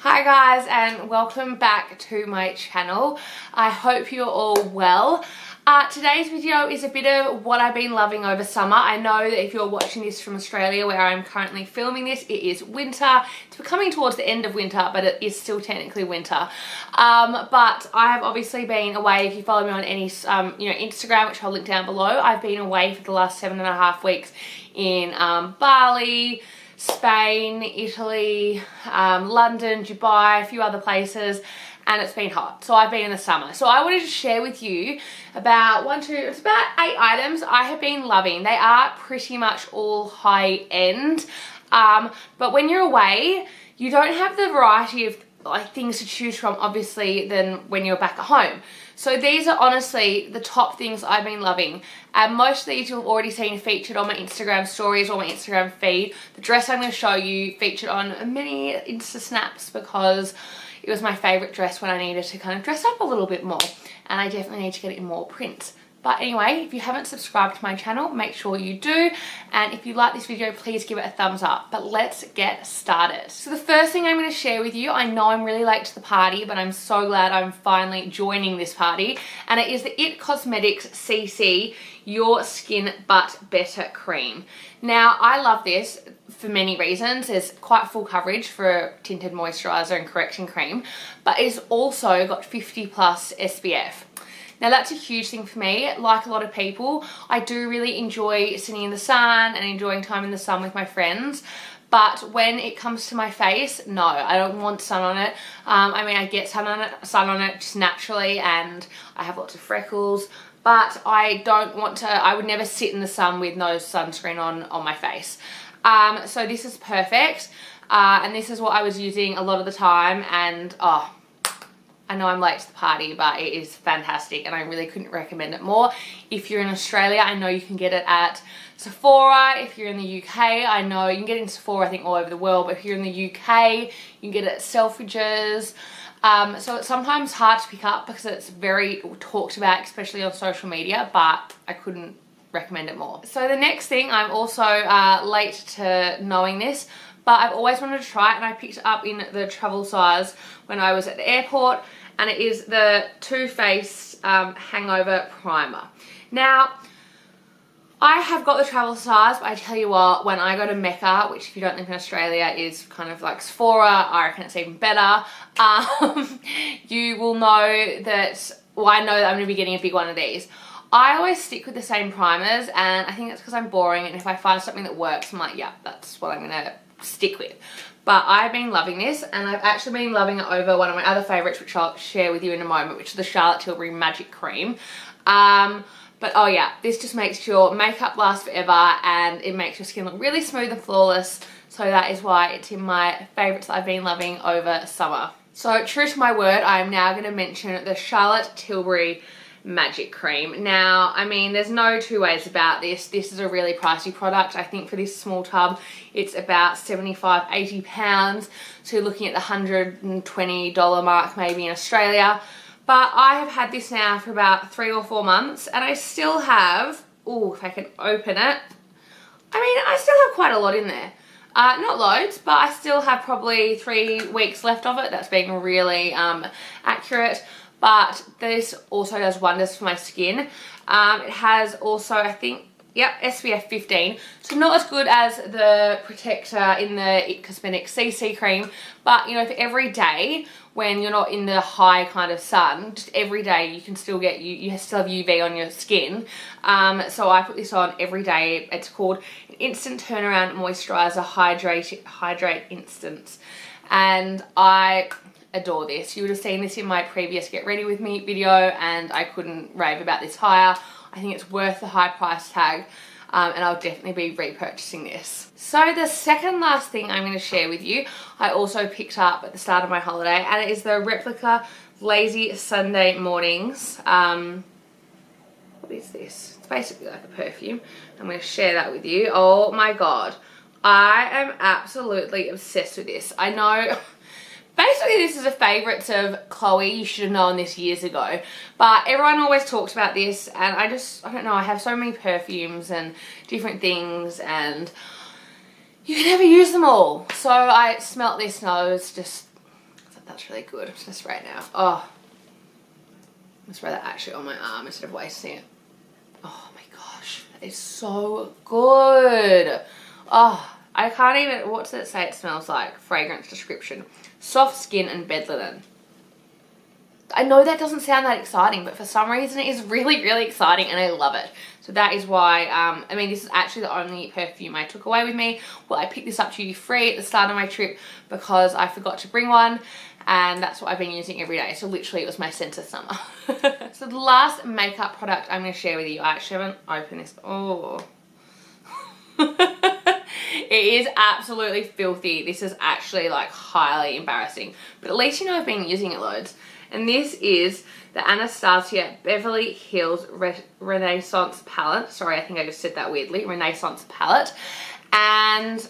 Hi guys, and welcome back to my channel. I hope you're all well. Today's video is a bit of what I've been loving over summer. I know that if you're watching this from Australia, where I'm currently filming this, it is winter. It's coming towards the end of winter, but it is still technically winter. But I have obviously been away. If you follow me on any Instagram, which I'll link down below, I've been away for the last 7.5 weeks in Bali, Spain, Italy, London, Dubai, a few other places, and it's been hot. So I've been in the summer. So I wanted to share with you about it's about 8 items I have been loving. They are pretty much all high end, but when you're away, you don't have the variety of things to choose from, obviously, than when you're back at home. So these are honestly the top things I've been loving. And most of these you've already seen featured on my Instagram stories or my Instagram feed. The dress I'm going to show you featured on many Insta snaps because it was my favourite dress when I needed to kind of dress up a little bit more. And I definitely need to get it in more prints. But anyway, if you haven't subscribed to my channel, make sure you do. And if you like this video, please give it a thumbs up. But let's get started. So the first thing I'm going to share with you, I know I'm really late to the party, but I'm so glad I'm finally joining this party. And it is the IT Cosmetics CC Your Skin But Better Cream. Now, I love this for many reasons. There's quite full coverage for tinted moisturiser and correction cream, but it's also got 50+ SPF. Now that's a huge thing for me. Like a lot of people, I do really enjoy sitting in the sun and enjoying time in the sun with my friends. But when it comes to my face, no, I don't want sun on it. I mean, I get sun on it just naturally, and I have lots of freckles. But I don't want to, I would never sit in the sun with no sunscreen on my face. So this is perfect. And this is what I was using a lot of the time, and I know I'm late to the party, but it is fantastic and I really couldn't recommend it more. If you're in Australia, I know you can get it at Sephora. If you're in the UK, I know you can get it in Sephora, I think, all over the world. But if you're in the UK, you can get it at Selfridges. So it's sometimes hard to pick up because it's very talked about, especially on social media, but I couldn't recommend it more. So the next thing, I'm also late to knowing this, but I've always wanted to try it, and I picked it up in the travel size when I was at the airport, and it is the Too Faced Hangover Primer. Now, I have got the travel size, but I tell you what, when I go to Mecca, which if you don't live in Australia is kind of like Sephora, I reckon it's even better, you will know that, well, I know that I'm going to be getting a big one of these. I always stick with the same primers, and I think that's because I'm boring, and if I find something that works, I'm like, yeah, that's what I'm going to stick with. But I've been loving this, and I've actually been loving it over one of my other favourites, which I'll share with you in a moment, which is the Charlotte Tilbury Magic Cream. But oh yeah, this just makes your makeup last forever, and it makes your skin look really smooth and flawless. So that is why it's in my favourites that I've been loving over summer. So true to my word, I am now going to mention the Charlotte Tilbury Magic Cream. Now, I mean, there's no two ways about this. This is a really pricey product. I think for this small tub, it's about £75–80. So you're looking at the $120 mark maybe in Australia. But I have had this now for about 3 or 4 months, and I still have, oh, if I can open it, I mean, I still have quite a lot in there. Not loads, but I still have probably 3 weeks left of it. That's being really accurate. But this also does wonders for my skin. It has also, I think, yep, SPF 15. So not as good as the protector in the IT Cosmetics CC cream. But, you know, for every day when you're not in the high kind of sun, just every day you can still get, you still have UV on your skin. So I put this on every day. It's called Instant Turnaround Moisturizer Hydrate Instant. And I adore this. You would have seen this in my previous Get Ready With Me video, and I couldn't rave about this higher. I think it's worth the high price tag, and I'll definitely be repurchasing this. So the second last thing I'm going to share with you, I also picked up at the start of my holiday, and it is the Replica Lazy Sunday Mornings. What is this? It's basically like a perfume. I'm going to share that with you. Oh my god, I am absolutely obsessed with this. I know, basically this is a favourite of Chloe. You should have known this years ago, but everyone always talks about this, and I don't know, I have so many perfumes and different things, and you can never use them all. So I smelt this and I was just That's really good. I'm just gonna spray it now. Oh, I'm gonna spray that actually on my arm instead of wasting it. Oh my gosh, that is so good. Oh, I can't even, what does it say it smells like? Fragrance description. Soft skin and bed linen. I know that doesn't sound that exciting, but for some reason it is really, really exciting and I love it. So that is why, I mean, this is actually the only perfume I took away with me. Well, I picked this up duty free at the start of my trip because I forgot to bring one, and that's what I've been using every day. So literally it was my scent of summer. So the last makeup product I'm going to share with you, I actually haven't opened this. Oh. It is absolutely filthy. This is actually like highly embarrassing, but at least you know I've been using it loads. And this is the Anastasia Beverly Hills Renaissance palette. Sorry, I think I just said that weirdly. Renaissance palette. And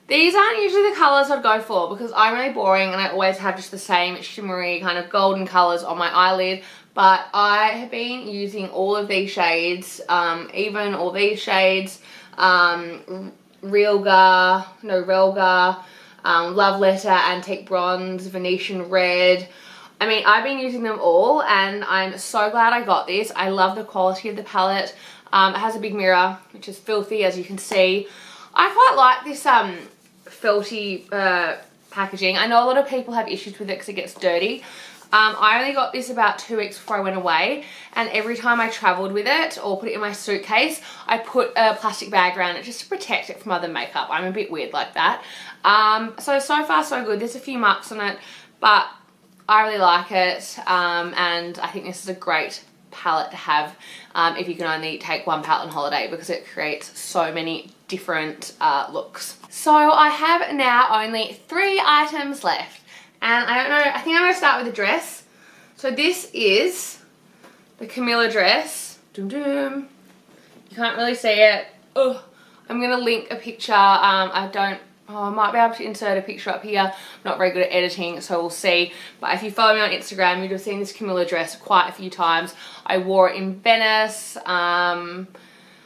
these aren't usually the colours I'd go for because I'm really boring and I always have just the same shimmery kind of golden colours on my eyelid. But I have been using all of these shades, even all these shades, Relgar, Love Letter, Antique Bronze, Venetian Red. I mean, I've been using them all and I'm so glad I got this. I love the quality of the palette. It has a big mirror, which is filthy, as you can see. I quite like this felty packaging. I know a lot of people have issues with it because it gets dirty. I only got this about 2 weeks before I went away, and every time I travelled with it or put it in my suitcase, I put a plastic bag around it just to protect it from other makeup. I'm a bit weird like that. So far so good. There's a few marks on it, but I really like it, and I think this is a great palette to have if you can only take one palette on holiday because it creates so many different looks. So I have now only 3 items left, and I don't know, I think I'm going to start with the dress. So this is the Camilla dress. Doom doom. You can't really see it. Ugh. I'm going to link a picture. I might be able to insert a picture up here. I'm not very good at editing, so we'll see. But if you follow me on Instagram, you'd have seen this Camilla dress quite a few times. I wore it in Venice. I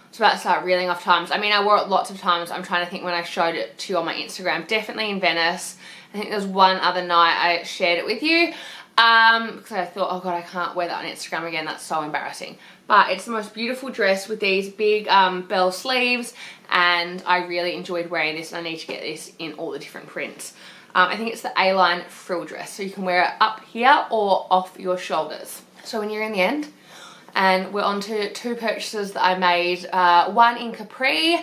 was about to start reeling off times. I mean, I wore it lots of times. I'm trying to think when I showed it to you on my Instagram. Definitely in Venice. I think there was one other night I shared it with you. Because I thought, oh god, I can't wear that on Instagram again. That's so embarrassing. But it's the most beautiful dress with these big bell sleeves, and I really enjoyed wearing this, and I need to get this in all the different prints. I think it's the A-line frill dress, so you can wear it up here or off your shoulders. So when you're in the end, and we're on to 2 purchases that I made, one in Capri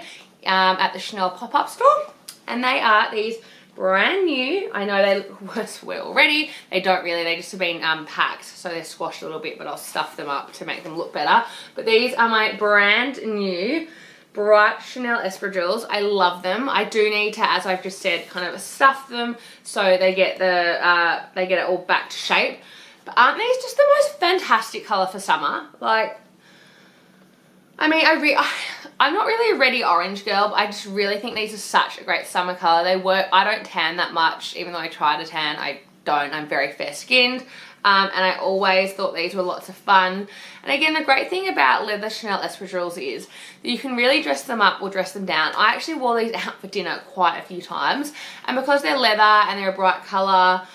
at the Chanel pop-up store, and they are these brand new. I know they look worse for wear already. They don't really, they just have been packed, so they're squashed a little bit, but I'll stuff them up to make them look better. But these are my brand new bright Chanel Esapdrilles. I love them. I do need to, as I've just said, kind of stuff them so they get it all back to shape. But aren't these just the most fantastic colour for summer? Like, I mean, I'm not really a reddy orange girl, but I just really think these are such a great summer colour. They work. I don't tan that much, even though I try to tan. I don't. I'm very fair skinned. And I always thought these were lots of fun. And again, the great thing about leather Chanel Esapdrilles is that you can really dress them up or dress them down. I actually wore these out for dinner quite a few times. And because they're leather and they're a bright colour,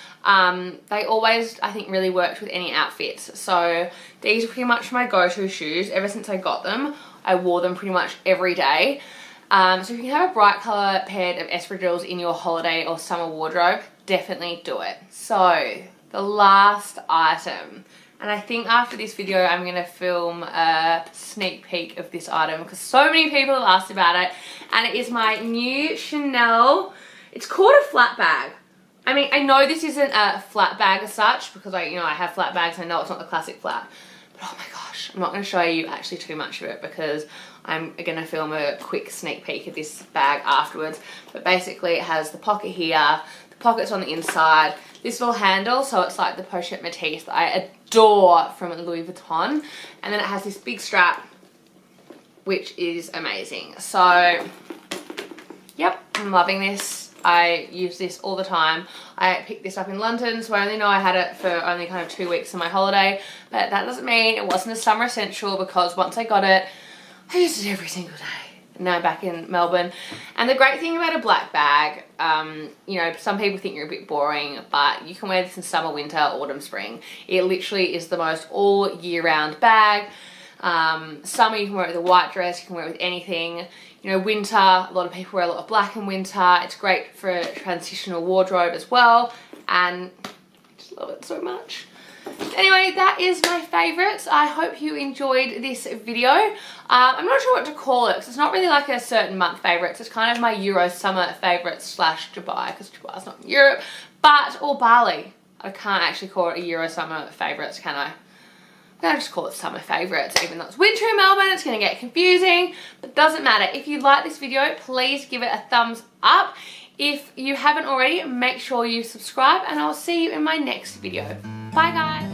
they always, I think, really worked with any outfits. So these are pretty much my go-to shoes. Ever since I got them, I wore them pretty much every day. So if you can have a bright colour pair of Esapdrilles in your holiday or summer wardrobe, definitely do it. So the last item, and I think after this video I'm going to film a sneak peek of this item because so many people have asked about it, and it is my new Chanel, it's called a flat bag. I mean, I know this isn't a flat bag as such because I have flat bags. I know it's not the classic flat, but oh my gosh, I'm not going to show you actually too much of it because I'm going to film a quick sneak peek of this bag afterwards. But basically it has the pocket here, the pockets on the inside, this little handle, so it's like the pochette métis that I adore from Louis Vuitton, and then it has this big strap, which is amazing. So yep, I'm loving this. I use this all the time. I picked this up in London, so I only know I had it for only kind of 2 weeks of my holiday, but that doesn't mean it wasn't a summer essential because once I got it, I used it every single day. now back in Melbourne. And the great thing about a black bag, you know, some people think you're a bit boring, but you can wear this in summer, winter, autumn, spring. It literally is the most all year round bag. Summer you can wear it with a white dress, you can wear it with anything. You know, winter, a lot of people wear a lot of black in winter. It's great for a transitional wardrobe as well, and I just love it so much. Anyway, that is my favourites. I hope you enjoyed this video. I'm not sure what to call it because it's not really like a certain month favourites. It's kind of my Euro summer favourites slash Dubai, because Dubai's not in Europe, or Bali. I can't actually call it a Euro summer favourites, can I? I'm going to just call it summer favourites, even though it's winter in Melbourne. It's going to get confusing, but it doesn't matter. If you like this video, please give it a thumbs up. If you haven't already, make sure you subscribe, and I'll see you in my next video. Bye guys.